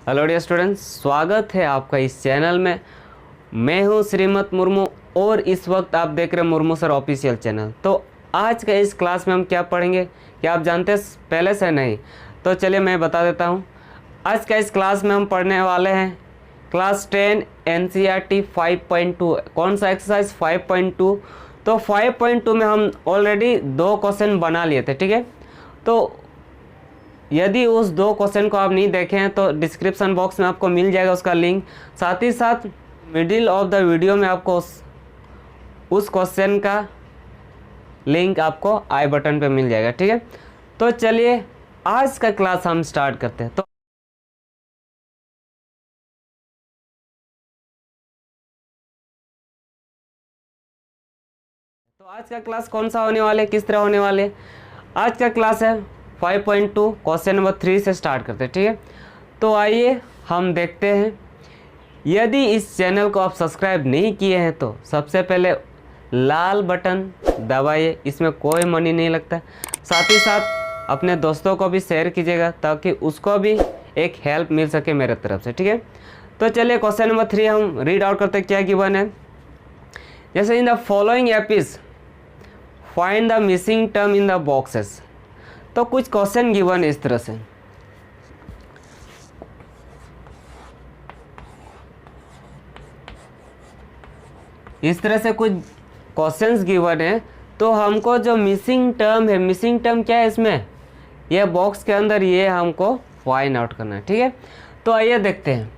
Hello dear students, स्वागत है आपका इस चैनल में। मैं हूं श्रीमत मुर्मू और इस वक्त आप देख रहे हैं मुर्मू सर ऑफिशियल चैनल। तो आज के इस क्लास में हम क्या पढ़ेंगे, क्या आप जानते हैं पहले से? नहीं तो चलिए मैं बता देता हूं। आज के इस क्लास में हम पढ़ने वाले हैं क्लास 10 NCERT 5.2। कौन सा एक्सरसाइज? 5.2। तो 5.2 में हम ऑलरेडी 2 क्वेश्चन बना लिए थे, ठीक है। तो यदि उस 2 क्वेश्चन को आप नहीं देखें तो डिस्क्रिप्शन बॉक्स में आपको मिल जाएगा उसका लिंक। साथ ही साथ मिडिल ऑफ द वीडियो में आपको उस क्वेश्चन का लिंक आपको आई बटन पे मिल जाएगा, ठीक है। तो चलिए आज का क्लास हम स्टार्ट करते हैं। तो आज का क्लास कौन सा होने वाले, किस तरह होने वाले? आज का क्लास है 5.2 क्वेश्चन नंबर 3 से स्टार्ट करते हैं, ठीक है। तो आइए हम देखते हैं। यदि इस चैनल को आप सब्सक्राइब नहीं किए हैं तो सबसे पहले लाल बटन दबाइए, इसमें कोई मनी नहीं लगता। साथ ही साथ अपने दोस्तों को भी शेयर कीजिएगा ताकि उसको भी एक हेल्प मिल सके मेरे तरफ से, ठीक है। तो चलिए क्वेश्चन नंबर 3 हम रीड आउट करते हैं। क्या गिवन है? जैसे in the following Apis find the missing term in the boxes. तो कुछ क्वेश्चन गिवन है इस तरह से। इस तरह से कुछ क्वेश्चंस गिवन है, तो हमको जो मिसिंग टर्म है, मिसिंग टर्म क्या है इसमें, ये बॉक्स के अंदर ये हमको फाइंड आउट करना है, ठीक है। तो आइए देखते हैं।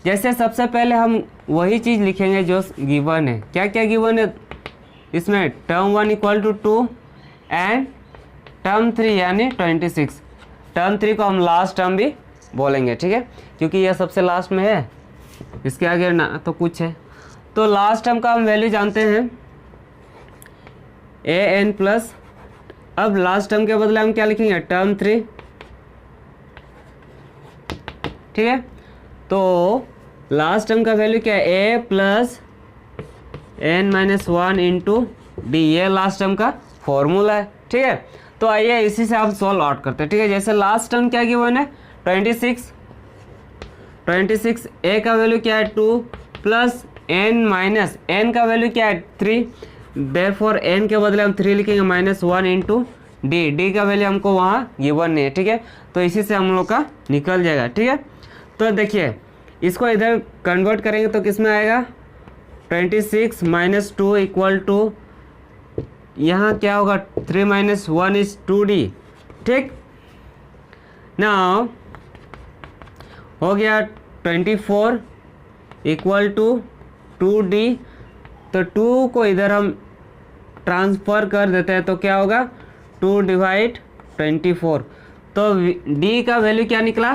जैसे सबसे पहले हम वही चीज़ लिखेंगे जो गिवन है। क्या क्या गिवन है इसमें? Term 1 equal to 2 and term 3 यानी 26। टर्म 3 को हम लास्ट टर्म भी बोलेंगे, ठीक है, क्योंकि यह सबसे लास्ट में है, इसके आगे ना तो कुछ है। तो लास्ट टर्म का हम वैल्यू जानते हैं an प्लस, अब लास्ट टर्म के बदले हम क्या लिखेंगे? टर्म 3, ठीक है। तो लास्ट टर्म का वैल्यू क्या है? a plus n-1 into D, ये लास्ट टर्म का फॉर्मूला है, ठीक है। तो आइए इसी से हम सॉल्व आउट करते हैं, ठीक है। जैसे लास्ट टर्म क्या गिवन है? 26। a का वैल्यू क्या है? 2 प्लस n माइनस n का वैल्यू क्या है? 3। देयरफॉर n के बदले हम 3 लिखेंगे -1 इंटू डी का वैल्यू हमको वहाँ गिवन नहीं है, ठीक है। तो इसी से हम लोग का निकल जाएगा, ठीक है। तो देखिए इसको इधर कन्वर्ट करेंगे तो किस में आएगा? 26 माइनस 2 इक्वल टू, यहाँ क्या होगा? 3 माइनस 1 इज 2d, ठीक। नाउ हो गया 24 इक्वल टू 2d। तो 2 को इधर हम ट्रांसफ़र कर देते हैं तो क्या होगा? 2 डिवाइड 24। तो d का वैल्यू क्या निकला?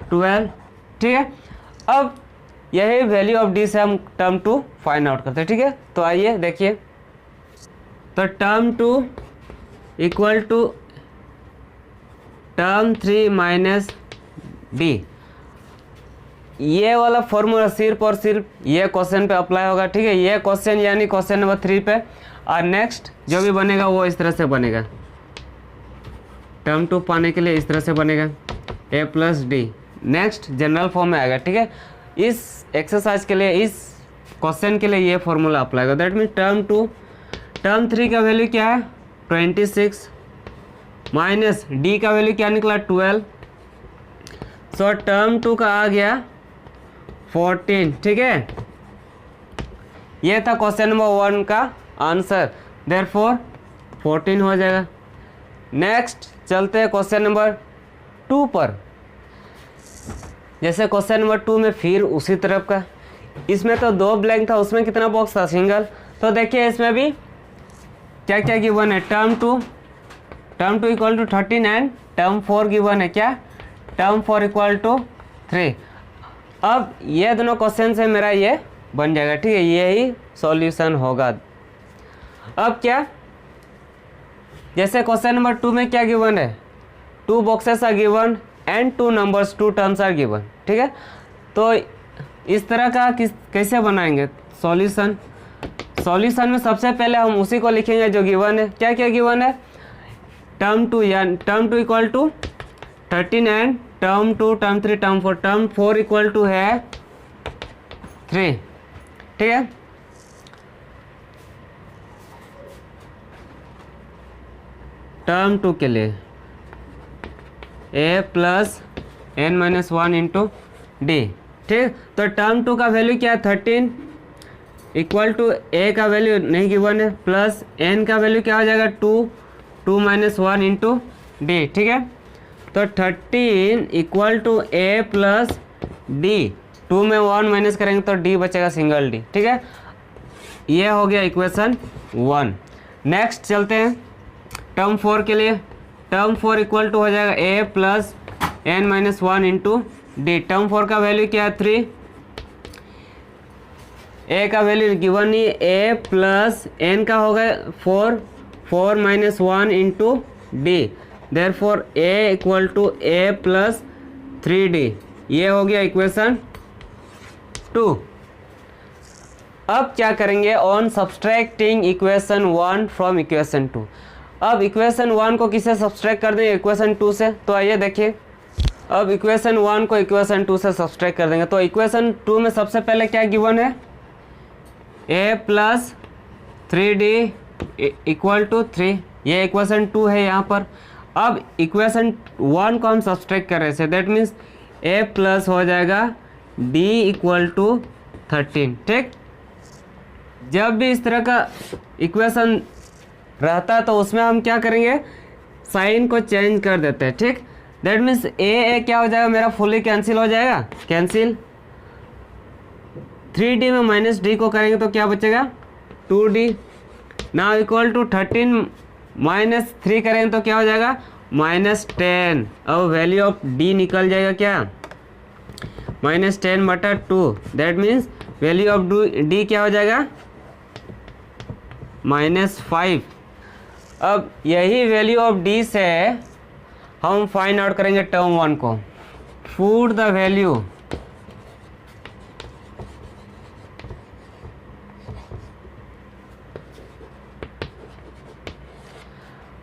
12, ठीक है। अब यही वैल्यू ऑफ d से हम टर्म 2 फाइंड आउट करते हैं, ठीक है। तो आइए देखिए। तो term 2 equal to term 3 minus d, ये वाला फॉर्मूला सिर्फ और सिर्फ ये क्वेश्चन पे अप्लाई होगा, ठीक है। ये क्वेश्चन यानी क्वेश्चन नंबर 3 पे, और नेक्स्ट जो भी बनेगा वो इस तरह से बनेगा। टर्म 2 पाने के लिए इस तरह से बनेगा a plus D, next general form में आएगा, ठीक है। इस एक्सरसाइज के लिए, इस क्वेश्चन के लिए ये फॉर्मूला अप्लाई होगा। दैट मीन टर्म 3 का वैल्यू क्या है? 26 माइनस डी का वैल्यू क्या निकला? 12। सो टर्म 2 का आ गया 14, ठीक है। ये था क्वेश्चन नंबर 1 का आंसर, देयरफॉर 14 हो जाएगा। नेक्स्ट चलते हैं क्वेश्चन नंबर 2 पर। जैसे क्वेश्चन नंबर 2 में फिर उसी तरफ का, इसमें तो 2 ब्लैंक था, उसमें कितना बॉक्स था? सिंगल। तो देखिए इसमें भी क्या क्या गिवन है? Term 2 equal to 13 and term 4 given है। क्या? Term 4 equal to 3। अब ये दोनों क्वेश्चन से मेरा ये बन जाएगा, ठीक है, यही सॉल्यूशन होगा। अब क्या, जैसे क्वेश्चन नंबर 2 में क्या गिवन है? 2 boxes are given and 2 numbers, 2 terms are given, ठीक है। तो इस तरह का कैसे बनाएंगे सॉल्यूशन में सबसे पहले हम उसी को लिखेंगे जो गिवन है। क्या क्या गिवन है? Term 2 equal to 13 and term 2 term 3 term 4, term 4 equal to है 3, ठीक है। टर्म 2 के लिए a plus n minus 1 into d, ठीक। तो टर्म 2 का वैल्यू क्या है 13 इक्वल टू a का वैल्यू नहीं गिवन है, प्लस n का वैल्यू क्या हो जाएगा 2 माइनस 1 इंटू डी, ठीक है। तो 13 equal to a plus d, 2 में 1 माइनस करेंगे तो d बचेगा सिंगल d, ठीक है। ये हो गया इक्वेशन 1। नेक्स्ट चलते हैं टर्म 4 के लिए। टर्म 4 इक्वल टू हो जाएगा a plus n minus 1 into d. Term 4 का वैल्यू क्या है 3, a का वैल्यू गिवन नहीं, a प्लस n का होगा 4 minus 1 into d, therefore a equal to a plus 3d। ये हो गया इक्वेशन 2। अब क्या करेंगे, on subtracting equation 1 from equation 2। अब इक्वेशन 1 को किससे सब्सट्रैक्ट कर देंगे, इक्वेशन 2 से। तो आइए देखिए, अब इक्वेशन 1 को इक्वेशन 2 से सब्सट्रैक्ट कर देंगे। तो इक्वेशन 2 में सबसे पहले क्या गिवन है, a plus 3d equal to 3, ये इक्वेशन 2 है यहाँ पर। अब इक्वेशन 1 को हम सब्सट्रैक्ट कर रहे थे, दैट मीन्स a प्लस हो जाएगा d इक्वल टू 13, ठीक। जब भी इस तरह का इक्वेशन रहता है तो उसमें हम क्या करेंगे, साइन को चेंज कर देते हैं, ठीक। दैट मीन्स a क्या हो जाएगा मेरा फुली कैंसिल हो जाएगा, कैंसिल। 3d में माइनस d को करेंगे तो क्या बचेगा 2d। Now equal to 13 minus 3 करेंगे तो क्या हो जाएगा -10। अब वैल्यू ऑफ d निकल जाएगा क्या, -10/2। That means value of d क्या हो जाएगा -5। अब यही वैल्यू ऑफ d से हम फाइंड आउट करेंगे टर्म 1 को। पुट द वैल्यू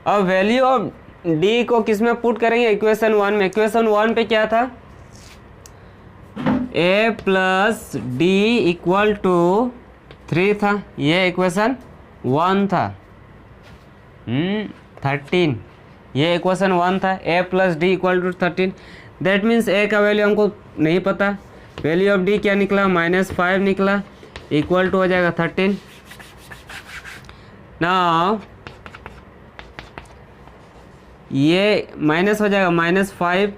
अब वैल्यू ऑफ d को किस में पुट करेंगे, इक्वेशन 1 में। इक्वेशन 1 पे क्या था, a plus d equal to 3 था, ये इक्वेशन 1 था। 13, ये इक्वेशन 1 था, a plus d equal to 13। That means a का वैल्यू हमको नहीं पता, वैल्यू ऑफ d क्या निकला -5 निकला, इक्वल टू हो जाएगा 13। नाउ ये माइनस हो जाएगा -5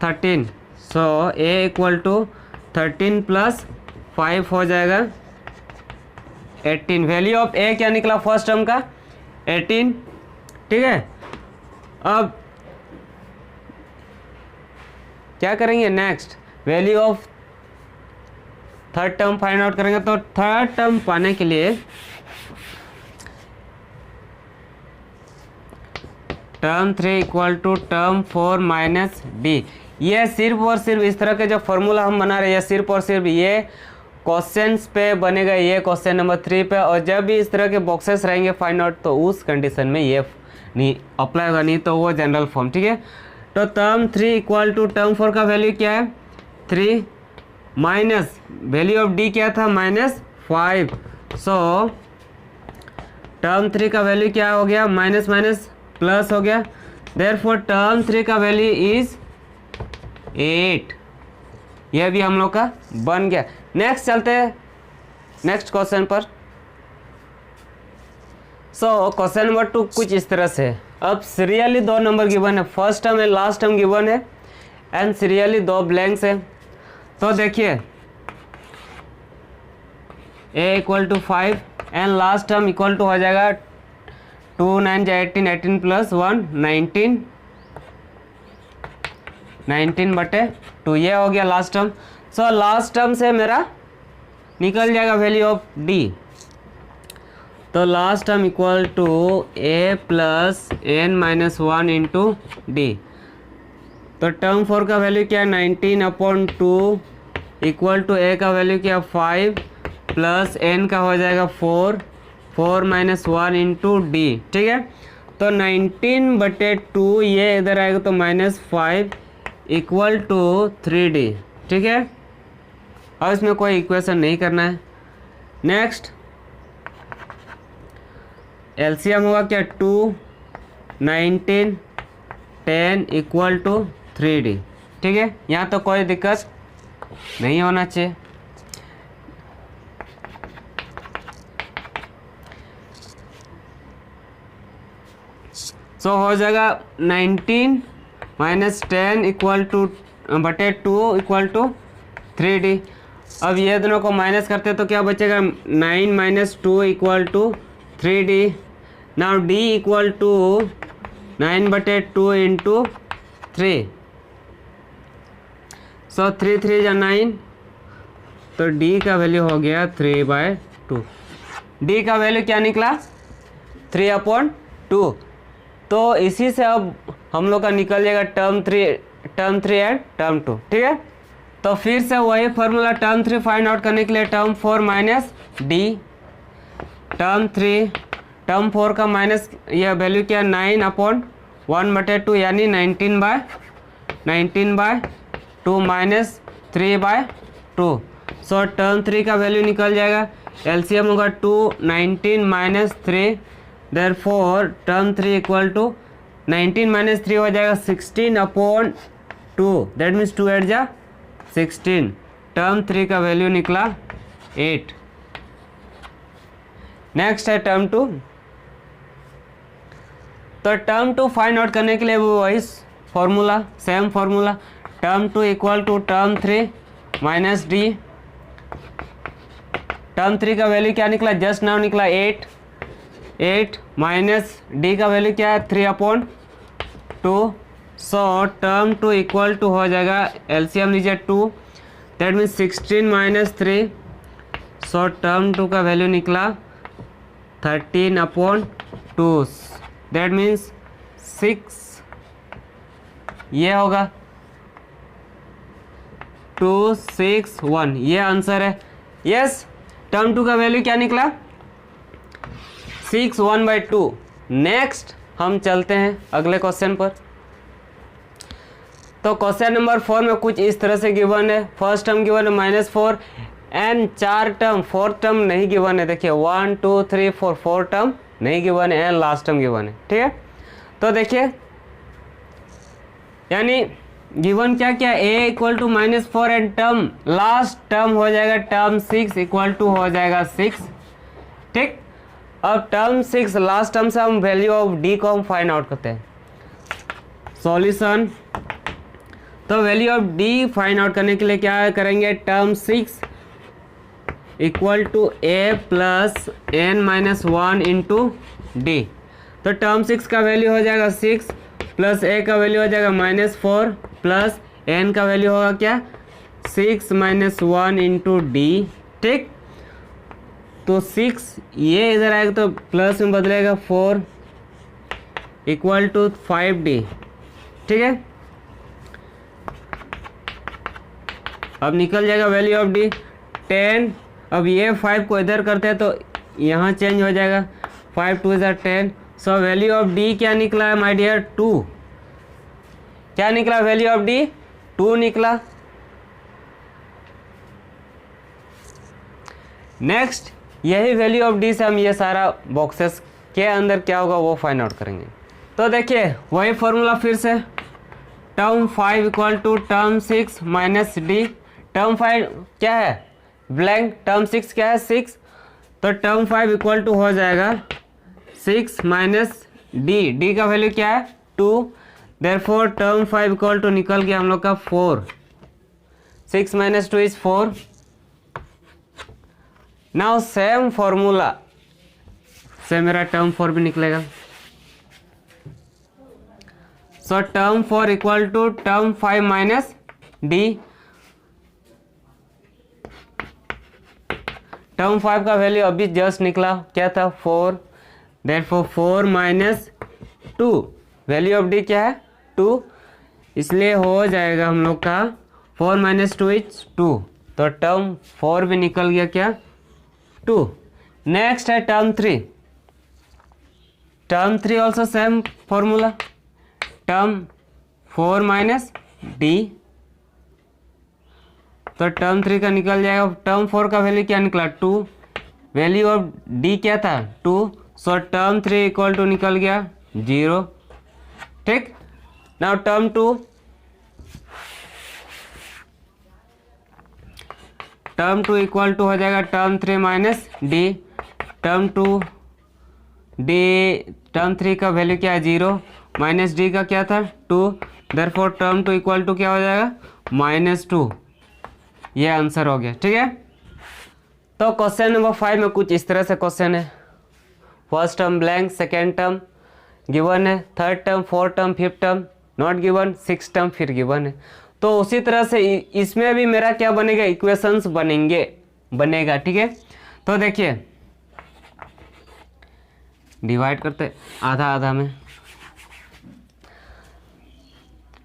13, सो a इक्वल टू 13 प्लस 5 हो जाएगा 18। वैल्यू ऑफ a क्या निकला फर्स्ट टर्म का 18, ठीक है। अब क्या करेंगे, next value of third term find out करेंगे। तो थर्ड टर्म पाने के लिए term 3 equal to term 4 minus d. ये सिर्फ और सिर्फ इस तरह के जो फॉर्मूला हम बना रहे हैं सिर्फ और सिर्फ ये क्वेश्चंस पे बनेगा, ये क्वेश्चन नंबर 3 पे। और जब भी इस तरह के बॉक्सेस रहेंगे फाइंड आउट तो उस कंडीशन में ये नहीं अप्लाई होगा, नहीं तो वो जनरल फॉर्म, ठीक है। तो टर्म 3 इक्वल टू टर्म 4 का वैल्यू क्या है 3 माइनस वैल्यू ऑफ डी क्या था -5। सो टर्म 3 का वैल्यू क्या हो गया माइनस माइनस प्लस हो गया, देयरफॉर टर्म 3 का वैल्यू इज 8। यह भी हम लोग का बन गया। नेक्स्ट चलते हैं नेक्स्ट क्वेश्चन पर। सो क्वेश्चन नंबर 2 कुछ इस तरह से। अब सीरियली 2 नंबर गिवन है, फर्स्ट टर्म है लास्ट टर्म गिवन है एंड सीरियली 2 ब्लैंक्स है। तो देखिए a इक्वल टू 5 एंड लास्ट टर्म इक्वल टू हो जाएगा 2 9 18, 18 प्लस 1 19, 19/2। ये हो गया last term. So last term से मेरा निकल जाएगा वैल्यू ऑफ d। तो last term equal to a plus n minus 1 into d. तो टर्म 4 का वैल्यू क्या है 19/2 इक्वल टू a का वैल्यू क्या 5 प्लस n का हो जाएगा 4 माइनस 1 इंटू डी, ठीक है। तो 19/2 ये इधर आएगा तो -5 इक्वल टू 3D, ठीक है। और इसमें कोई इक्वेशन नहीं करना है। नेक्स्ट एलसीएम होगा क्या 2, 19, 10 इक्वल टू 3D, ठीक है। यहाँ तो कोई दिक्कत नहीं होना चाहिए। सो हो जाएगा 19 माइनस 10 इक्वल टू बटे 2 इक्वल टू 3D। अब ये दोनों को माइनस करते तो क्या बचेगा 9 minus 2 equal to 3D। Now D equal to 9 बटे 2 इंटू 3। सो 3 3 जा 9, तो D का वैल्यू हो गया 3/2। D का वैल्यू क्या निकला 3/2। तो इसी से अब हम लोग का निकल जाएगा टर्म 3 एंड टर्म 2, ठीक है। तो फिर से वही फॉर्मूला टर्म 3 फाइंड आउट करने के लिए टर्म 4 माइनस D, टर्म 4 का माइनस यह वैल्यू क्या 9/1/2 यानी 19/2 माइनस 3/2। सो टर्म 3 का वैल्यू निकल जाएगा, एलसीएम होगा 2, 19 minus 3, therefore term 3 equal to 19 minus 3 हो जाएगा 16/2, दैट मीन्स 2 8 जा 16। टर्म 3 का वैल्यू निकला 8। नेक्स्ट है टर्म 2। तो टर्म 2 फाइंड आउट करने के लिए वो वही formula, same formula, term 2 equal to term 3 minus D। Term 3 का वैल्यू क्या निकला, जस्ट नाउ निकला 8 माइनस D का वैल्यू क्या है 3/2। सो टर्म 2 इक्वल टू हो जाएगा, एलसीएम लीजिए 2, that means 16 minus 3। So term 2 का वैल्यू निकला 13/2, दैट मीन्स 6। ये होगा 2 6 1, ये आंसर है। यस, टर्म 2 का वैल्यू क्या निकला 6 1/2। नेक्स्ट हम चलते हैं अगले क्वेश्चन पर। तो क्वेश्चन नंबर 4 में कुछ इस तरह से गिवन है। फर्स्ट टर्म गिवन है -4 एंड 4 टर्म, 4 टर्म नहीं गिवन है। देखिए 1 2 3 4 टर्म नहीं गिवन है एंड लास्ट टर्म गिवन है, ठीक है। तो देखिए यानी गिवन क्या क्या, a equal to -4 and term last term हो जाएगा टर्म 6 इक्वल टू हो जाएगा 6, ठीक। अब टर्म 6 लास्ट टर्म से हम वैल्यू ऑफ D को हम फाइंड आउट करते हैं। सॉल्यूशन, तो value of D find out करने के लिए क्या करेंगे, term 6 equal to a plus n-1 into D। तो टर्म 6 का वैल्यू हो जाएगा 6 प्लस a का वैल्यू हो जाएगा -4 प्लस n का वैल्यू होगा क्या 6 -1 इंटू D, ठीक। तो 6 ये इधर आएगा तो प्लस में बदलेगा 4 इक्वल टू 5D, ठीक है। अब निकल जाएगा वैल्यू ऑफ D 10। अब ये 5 को इधर करते हैं तो यहाँ चेंज हो जाएगा, 5 2 इधर 10। सो वैल्यू ऑफ D क्या निकला है माय डियर 2। क्या निकला वैल्यू ऑफ D 2 निकला। नेक्स्ट यही वैल्यू ऑफ D से हम ये सारा बॉक्सेस के अंदर क्या होगा वो फाइंड आउट करेंगे। तो देखिए वही फॉर्मूला फिर से, term 5 equal to term 6 minus D। Term 5 क्या है ब्लैंक, टर्म 6 क्या है 6, तो टर्म 5 इक्वल टू हो जाएगा 6 माइनस D का वैल्यू क्या है 2, देयरफॉर टर्म 5 इक्वल टू निकल गया हम लोग का 4, 6 minus 2 is 4। Now same formula से मेरा टर्म 4 भी निकलेगा। So term 4 equal to term 5 minus D। Term 5 का वैल्यू अभी जस्ट निकला क्या था 4, therefore 4 minus 2, value of D क्या है 2, इसलिए हो जाएगा हम लोग का 4 माइनस 2 इज 2। तो टर्म 4 भी निकल गया क्या 2। नेक्स्ट है term 3। Term 3 also same formula, term 4 minus D, तो टर्म 3 का निकल जाएगा। टर्म 4 का वैल्यू क्या निकला 2, वैल्यू ऑफ डी क्या था 2, सो टर्म 3 इक्वल टू निकल गया 0। ठीक, now term 2, term 2 equal to हो जाएगा term 3 minus d, term 2 d, term 3 का वैल्यू क्या है 0, माइनस डी का क्या था 2, देयरफॉर टर्म 2 इक्वल टू क्या हो जाएगा -2। ये आंसर हो गया। ठीक है, तो क्वेश्चन नंबर 5 में कुछ इस तरह से क्वेश्चन है। First term blank, second term given है, third term, fourth term, fifth term not given, six term फिर गिवन है। तो उसी तरह से इसमें भी मेरा क्या बनेगा, इक्वेशंस बनेगा। ठीक है, तो देखिए डिवाइड करते आधा आधा में।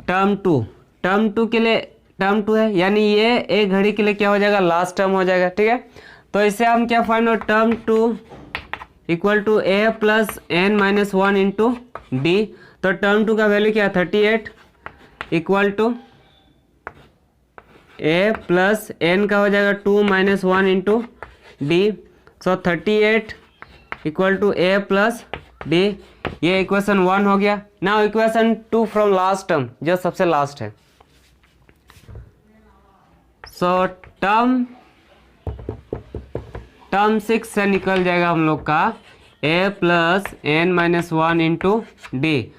टर्म 2 के लिए टर्म 2 है, यानी ये एक घड़ी के लिए क्या हो जाएगा, लास्ट टर्म हो जाएगा। ठीक है, तो इसे हम क्या find out, term 2 equal to A plus N minus 1 into d. तो टर्म 2 का वैल्यू क्या है 38 equal to A plus N का हो जाएगा 2 minus 1 into d. So 38 equal to A plus d, ये इक्वेशन 1 हो गया। Now equation 2 from last term, जो सबसे लास्ट है। सो टर्म 6 से निकल जाएगा हम लोग का a plus N minus 1 into d.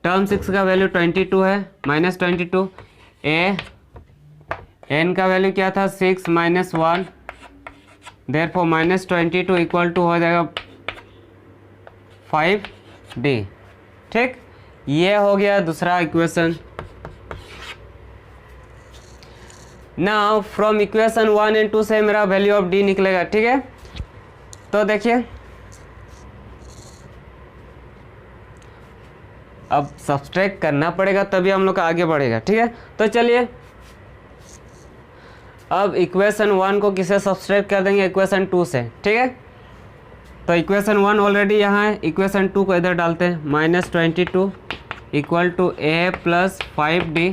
Term 6 का वैल्यू 22 है, माइनस 22, एन का वैल्यू क्या था 6 minus 1, therefore minus 22 equal to हो जाएगा 5d। ठीक, ये हो गया दूसरा equation. Now from equation 1 and 2 से मेरा वैल्यू ऑफ डी निकलेगा। ठीक है, तो देखिए अब सब्सट्रैक्ट करना पड़ेगा तभी हम लोग का आगे बढ़ेगा। ठीक है, तो चलिए अब इक्वेशन 1 को किसे सब्सट्रैक्ट कर देंगे, इक्वेशन 2 से। ठीक है, तो इक्वेशन 1 ऑलरेडी यहाँ है, इक्वेशन 2 को इधर डालते हैं, minus 22 equal to A plus 5d।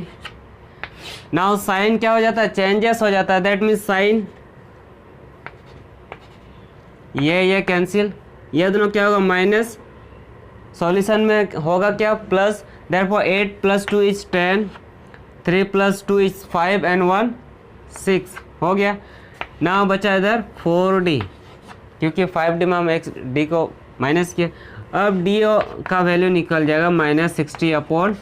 Now sign क्या हो जाता है, चेंजेस हो जाता है, दैट मीन्स साइन ये कैंसिल, ये दोनों क्या होगा माइनस, सॉल्यूशन में होगा क्या plus, therefore 8 plus 2 is 10, 3 plus 2 is 5 and 1 6 हो गया। नाउ बचा इधर 4d, क्योंकि 5d में हम d को माइनस किए। अब d का वैल्यू निकल जाएगा -60/4,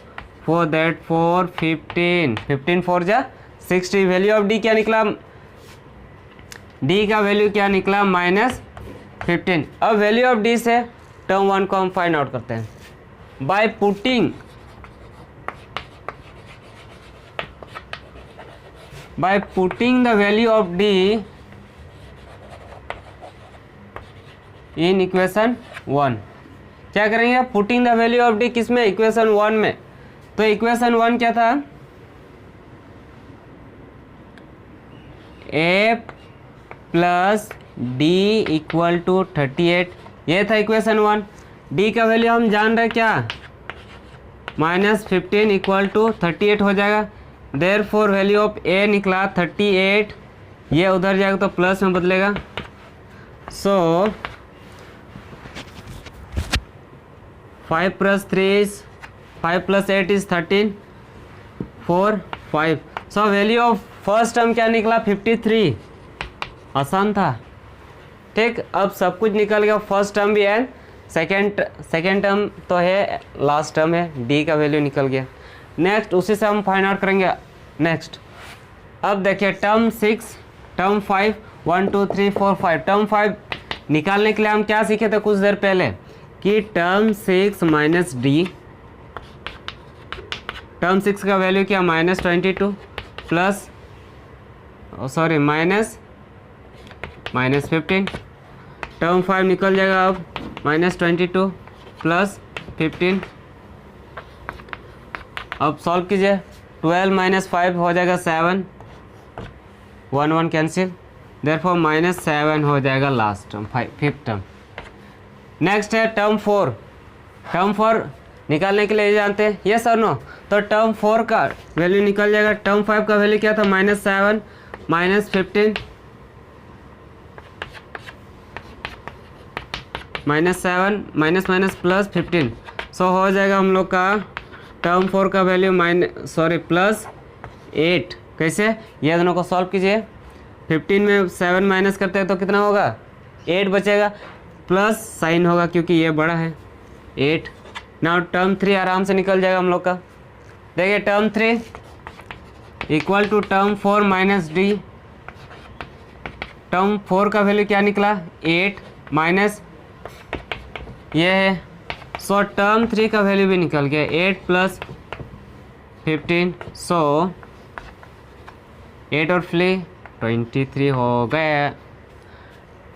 दैट फॉर 15 4 जा 60। वैल्यू ऑफ d क्या निकला, d का वैल्यू क्या निकला -15। अब वैल्यू ऑफ d से टर्म 1 को हम फाइंड आउट करते हैं by putting the value of d in equation 1। क्या करेंगे, putting the value of d किस में, इक्वेशन 1 में। तो इक्वेशन 1 क्या था, a plus d equal to 38, ये था इक्वेशन 1। d का वैल्यू हम जान रहे क्या, -15 इक्वल टू 38 हो जाएगा। देयरफॉर वैल्यू ऑफ a निकला 38, ये उधर जाएगा तो प्लस में बदलेगा। सो 5 plus 8 is 13, 4 5। So value of first term क्या निकला 53, आसान था। ठीक, अब सब कुछ निकल गया, फर्स्ट टर्म भी है, सेकेंड टर्म तो है, लास्ट टर्म है, डी का वैल्यू निकल गया। नेक्स्ट उसी से हम फाइंड आउट करेंगे। नेक्स्ट अब देखिए टर्म 6, टर्म 5, 1 2 3 4 5। टर्म 5 निकालने के लिए हम क्या सीखे थे कुछ देर पहले, कि टर्म 6 माइनस डी, टर्म 6 का वैल्यू क्या -22 प्लस -15। टर्म 5 निकल जाएगा अब -22 प्लस 15। अब सॉल्व कीजिए, 12 - 5 हो जाएगा 7, 1 1 कैंसिल, देयरफॉर -7 हो जाएगा last term, fifth term. Next है टर्म 4। टर्म 4 निकालने के लिए जानते हैं, यस और नो। तो टर्म 4 का वैल्यू निकल जाएगा। टर्म 5 का वैल्यू क्या था, -7 -15 -7 +15। सो हो जाएगा हम लोग का टर्म 4 का वैल्यू +8। कैसे, ये दोनों को सॉल्व कीजिए। 15 में 7 माइनस करते हैं तो कितना होगा, 8 बचेगा, प्लस साइन होगा क्योंकि ये बड़ा है 8। नाउ टर्म 3 आराम से निकल जाएगा हम लोग का। देखिए term 3 equal to term 4 minus d. Term 4 का वैल्यू क्या निकला, 8 माइनस ये है। सो टर्म 3 का वैल्यू भी निकल गया 8 + 15। सो 8 और 23 हो गया।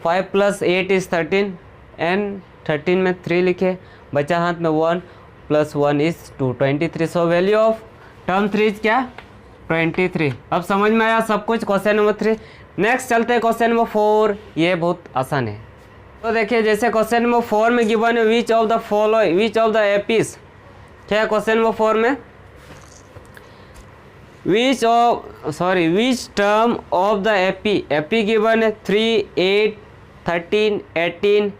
5 + 8 = 13 एंड 13 में 3 लिखे, बचा हाथ में 1 + 1 = 2, 23। सो वैल्यू ऑफ टर्म 3 क्या, 23। अब समझ में आया सब कुछ, क्वेश्चन नंबर 3। नेक्स्ट चलते हैं क्वेश्चन नंबर 4। ये बहुत आसान है। तो देखिए जैसे क्वेश्चन नंबर 4 में गिवन है विच ऑफ द एपीज, क्या है क्वेश्चन नंबर 4 में, which term of the AP given है 3, 8, 13, 18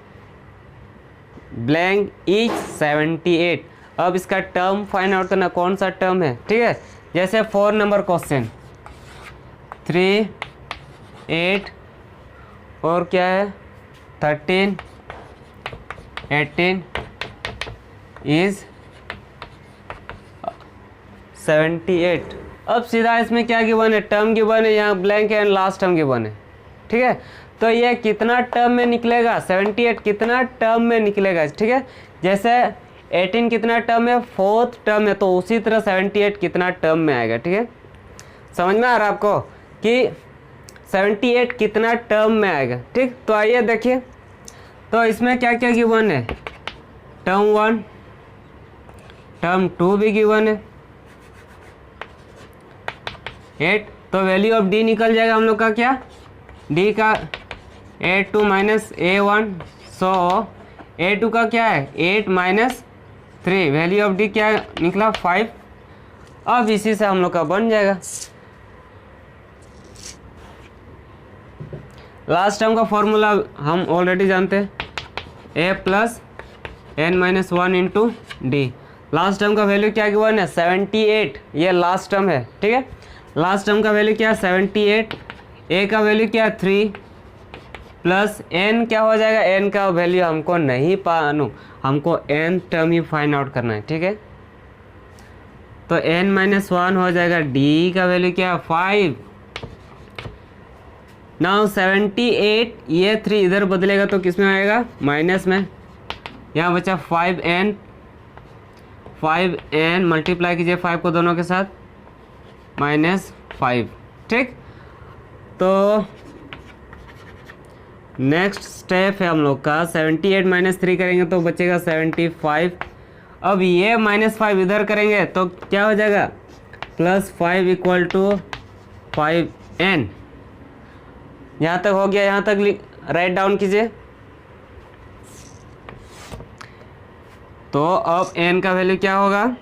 ब्लैंक इच 78। अब इसका टर्म फाइंड आउट करना, कौन सा टर्म है, ठीक है। जैसे 4 नंबर क्वेश्चन 3, 8 और क्या है 13, 18 इज 78। अब सीधा इसमें क्या गिवन है, टर्म गिवन है, यहाँ ब्लैंक है एंड लास्ट टर्म गिवन है, ठीक है। तो ये कितना टर्म में निकलेगा, 78 कितना टर्म में निकलेगा, ठीक है। जैसे 18 कितना टर्म है, 4th टर्म है, तो उसी तरह 78 कितना टर्म में आएगा, ठीक है। समझ में आ रहा है आपको कि 78 कितना टर्म में आएगा, ठीक। तो आइए देखिए, तो इसमें क्या क्या गिवन है, टर्म 1, टर्म 2 भी गिवन है 8। तो वैल्यू ऑफ डी निकल जाएगा हम लोग का, क्या डी का A2 - A1। सो A2 का क्या है 8 - 3, वैल्यू ऑफ डी क्या निकला 5। अब इसी से हम लोग का बन जाएगा। लास्ट टर्म का फॉर्मूला हम ऑलरेडी जानते हैं, A + n - 1 × d। Last term का वैल्यू क्या गिवन है 78, ये लास्ट टर्म है, ठीक है। लास्ट टर्म का वैल्यू क्या है 78, A का वैल्यू क्या है 3 प्लस n क्या हो जाएगा, n का वैल्यू हमको नहीं पाना, हमको n टर्म ही फाइंड आउट करना है, ठीक है। तो n - 1 हो जाएगा, d का वैल्यू क्या है 5। नाउ 78, ये 3 इधर बदलेगा तो किस में आएगा, माइनस में। यहाँ बचा 5n मल्टीप्लाई कीजिए 5 को दोनों के साथ, -5, ठीक। तो नेक्स्ट स्टेप है हम लोग का 78 - 3 करेंगे तो बचेगा 75। अब ये -5 इधर करेंगे तो क्या हो जाएगा, +5 = 5n। यहाँ तक हो गया, यहाँ तक राइट डाउन कीजिए। तो अब n का वैल्यू क्या होगा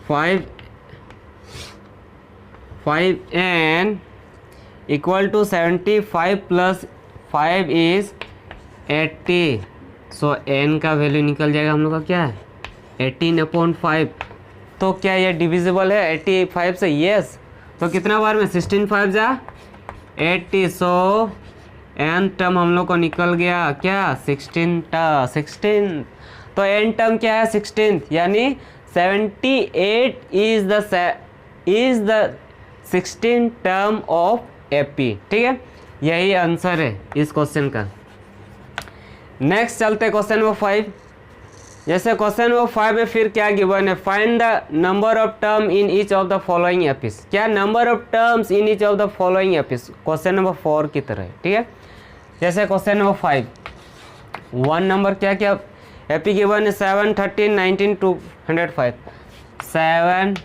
5n = 75 + 5 = 80। सो n का वैल्यू निकल जाएगा हम लोग का क्या है 18/5। तो क्या ये डिविजिबल है 85 से, यस। तो कितना बार में 16 5 जा 80। सो n टर्म हम लोग को निकल गया क्या 16। तो n टर्म क्या है 16, यानी 78 is the 16 term of AP, ठीक है। यही आंसर है इस क्वेश्चन का। नेक्स्ट चलते क्वेश्चन नंबर 5। जैसे क्वेश्चन नंबर 5 में फिर क्या गिवन है, find the number of term in each of the following APs. क्या number of terms in each of the following APs, question number 4 की तरह है, ठीक है। जैसे क्वेश्चन नंबर 5, 1 नंबर क्या क्या एपी गिवन है 7, 13, 19, 205। 7,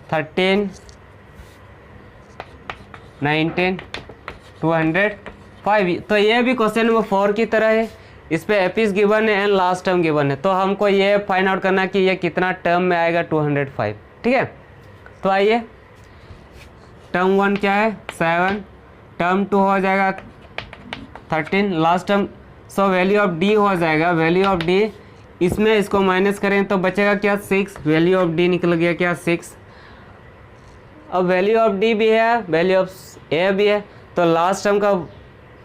13, 19, 205। तो ये भी क्वेश्चन नंबर 4 की तरह है। इस पे एपिस गिवन है एंड लास्ट टर्म गिवन है, तो हमको ये फाइंड आउट करना कि ये कितना टर्म में आएगा 205। ठीक है, तो आइए टर्म 1 क्या है 7, टर्म 2 हो जाएगा 13, last term. So value of D हो जाएगा, वैल्यू ऑफ डी इसमें इसको माइनस करें तो बचेगा क्या 6, वैल्यू ऑफ डी निकल गया क्या 6। अब वैल्यू ऑफ डी भी है, वैल्यू ऑफ ए भी है, तो लास्ट टर्म का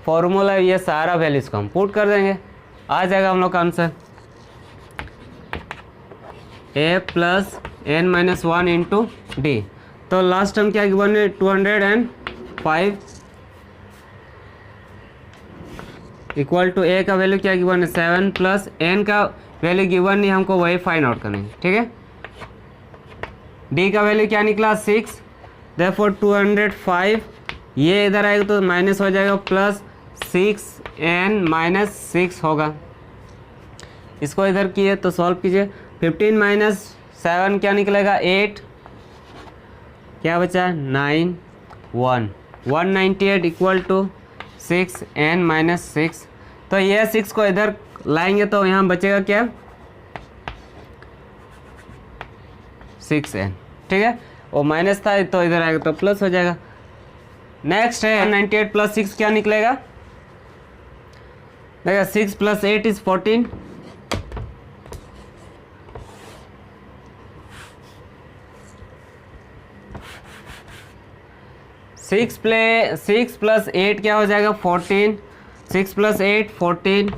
फॉर्मूला ये सारा वैल्यूज को हम पुट कर देंगे, आ जाएगा हम लोग का answer a plus N minus 1 into d. तो लास्ट टर्म क्या गिवन है 205 इक्वल टू ए का वैल्यू क्या गिवन है 7 प्लस एन का वैल्यू गिवन नहीं, हमको वही फाइंड आउट करना है। ठीक है, डी का वैल्यू क्या निकला 6, देयरफॉर 205 ये इधर आएगा तो माइनस हो जाएगा प्लस 6n माइनस 6 होगा। इसको इधर किए तो सॉल्व कीजिए, 15 माइनस 7 क्या निकलेगा 8, क्या बचा 9 1 198 इक्वल टू 6n माइनस 6। तो ये 6 को इधर लाएंगे तो यहाँ बचेगा क्या 6n। ठीक है, वो माइनस था तो इधर आएगा तो प्लस हो जाएगा। नेक्स्ट है 98 प्लस 6 क्या निकलेगा, देखा 6 प्लस 8 इज 14, सिक्स प्लस 8 क्या हो जाएगा 14, 6 प्लस 8 14,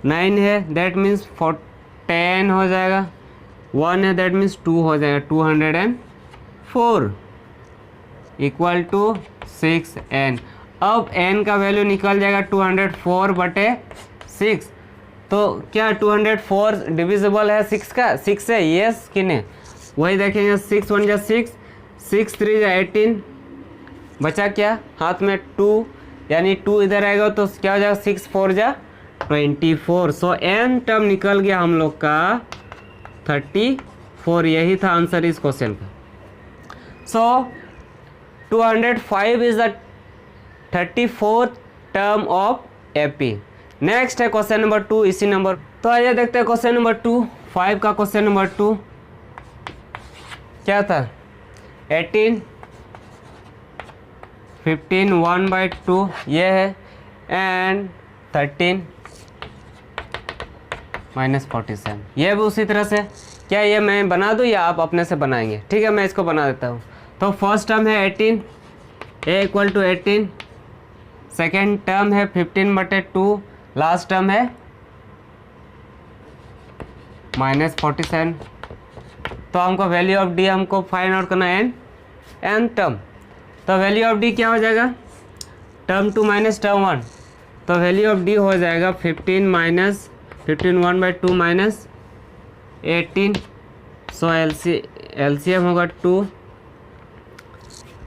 9 है दैट मीन्स 10 हो जाएगा, 1 है दैट मीन्स 2 हो जाएगा 204 इक्वल टू 6n। अब n का वैल्यू निकल जाएगा 204 बटे 6, तो क्या 204 डिविजिबल है 6 का 6 से, यस कि नहीं, वही देखेंगे 6 1 जा 6, 6 3 जा 18, बचा क्या हाथ में 2, यानी 2 इधर आएगा तो क्या हो जाएगा 6 4 जा 24। सो n टर्म निकल गया हम लोग का 34, यही था आंसर इस क्वेश्चन का। सो 205 is the 34th term of AP. Next है क्वेश्चन नंबर 2 इसी नंबर, तो आइए देखते हैं क्वेश्चन नंबर 2, 5 का क्वेश्चन नंबर 2 क्या था 18 15 1/2 ये है एंड 13 माइनस 47, ये भी उसी तरह से। क्या ये मैं बना दूँ या आप अपने से बनाएंगे? ठीक है, मैं इसको बना देता हूँ। तो फर्स्ट टर्म है 18, ए इक्वल टू 18, सेकेंड टर्म है 15/2, लास्ट टर्म है माइनस 47। तो हमको वैल्यू ऑफ डी हमको फाइंड आउट करना है एन टर्म। तो वैल्यू ऑफ डी क्या हो जाएगा टर्म 2 माइनस टर्म 1, तो वैल्यू ऑफ डी हो जाएगा 15 1/2 माइनस 18। सो एलसीएम होगा 2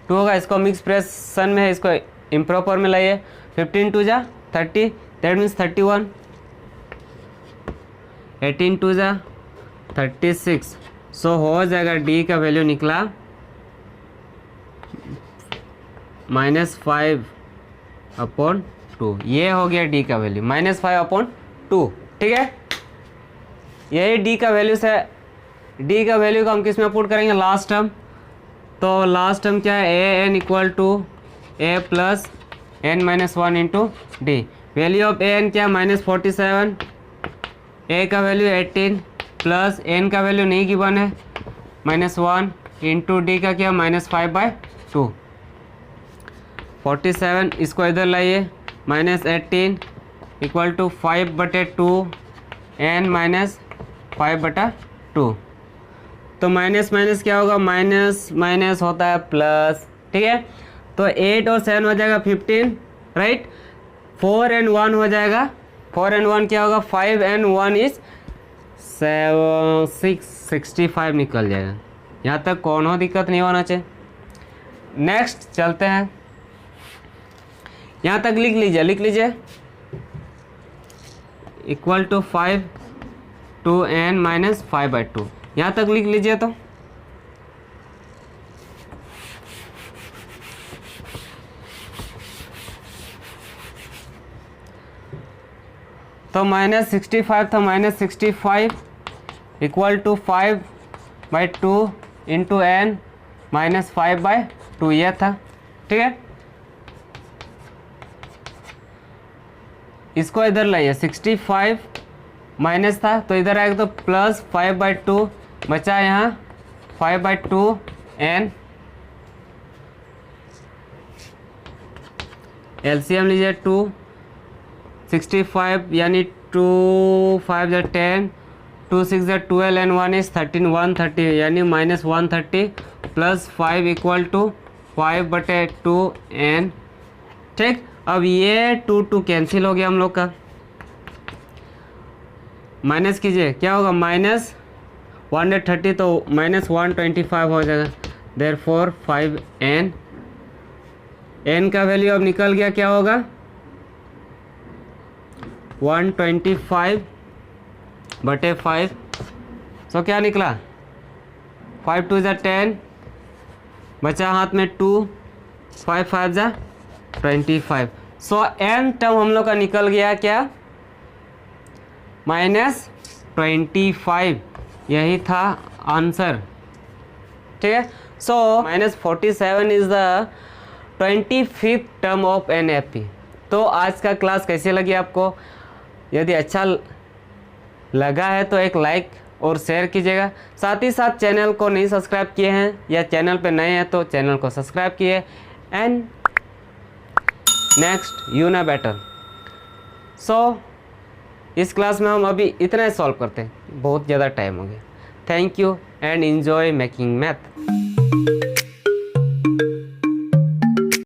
होगा, इसको मिक्स प्रेशन में है, इसको इम्प्रॉपर में लाइए, 15 2 जा 30 दैट मीन्स 31, 18 2 जा 36। सो हो जाएगा डी का वैल्यू निकला -5/2, ये हो गया डी का वैल्यू -5/2। ठीक है, यही डी का वैल्यू से, डी का वैल्यू को हम किस में पुट करेंगे लास्ट टर्म। तो लास्ट टर्म क्या है A N equal to A plus N minus 1 into D. Value of A N क्या -47, ए का वैल्यू 18 प्लस एन का वैल्यू नहीं गिवन है -1 इंटू डी का क्या -5/2। 47 इसको इधर लाइए, -18 इक्वल टू 5/2 एन -5/2। तो माइनस माइनस क्या होगा, माइनस माइनस होता है प्लस। ठीक है, तो 8 और 7 हो जाएगा 15, राइट। 4 and 1 हो जाएगा, 4 and 1 क्या होगा 5 and 1 इज 65 निकल जाएगा। यहाँ तक कोनो दिक्कत नहीं होना चाहिए। नेक्स्ट चलते हैं, यहाँ तक लिख लीजिए इक्वल टू 5 to n माइनस 5/2, यहाँ तक लिख लीजिए। तो तो -65 था, -65 इक्वल टू 5/2 इंटू n -5/2 ये था, ठीक है। इसको इधर लाइए, 65 माइनस था तो इधर आएगा तो प्लस 5/2 बचा यहाँ 5/2 n, एलसीएम लीजिए 2 65 यानी 2 5 = 10, 2 6 = 12 and 1 is 13, 130 यानी -130 प्लस 5 इक्वल टू 5/2 n, ठीक। अब ये 2 कैंसिल हो गया हम लोग का, माइनस कीजिए क्या होगा, -130 तो -125 हो जाएगा, देयरफॉर 5n, n का वैल्यू अब निकल गया, क्या होगा 125/5, सो क्या निकला 5 2 = 10, बचा हाथ में 2, 5 5 = 25, सो n टर्म हम लोग का निकल गया क्या -25, यही था आंसर, ठीक है। सो -47 is the 25th term of NFP। तो आज का क्लास कैसे लगी आपको, यदि अच्छा लगा है तो एक लाइक और शेयर कीजिएगा, साथ ही साथ चैनल को नहीं सब्सक्राइब किए हैं या चैनल पे नए हैं तो चैनल को सब्सक्राइब किए, and next you know better. So इस क्लास में हम अभी इतना ही सॉल्व करते हैं, बहुत ज़्यादा टाइम हो गया। Thank you and enjoy making math.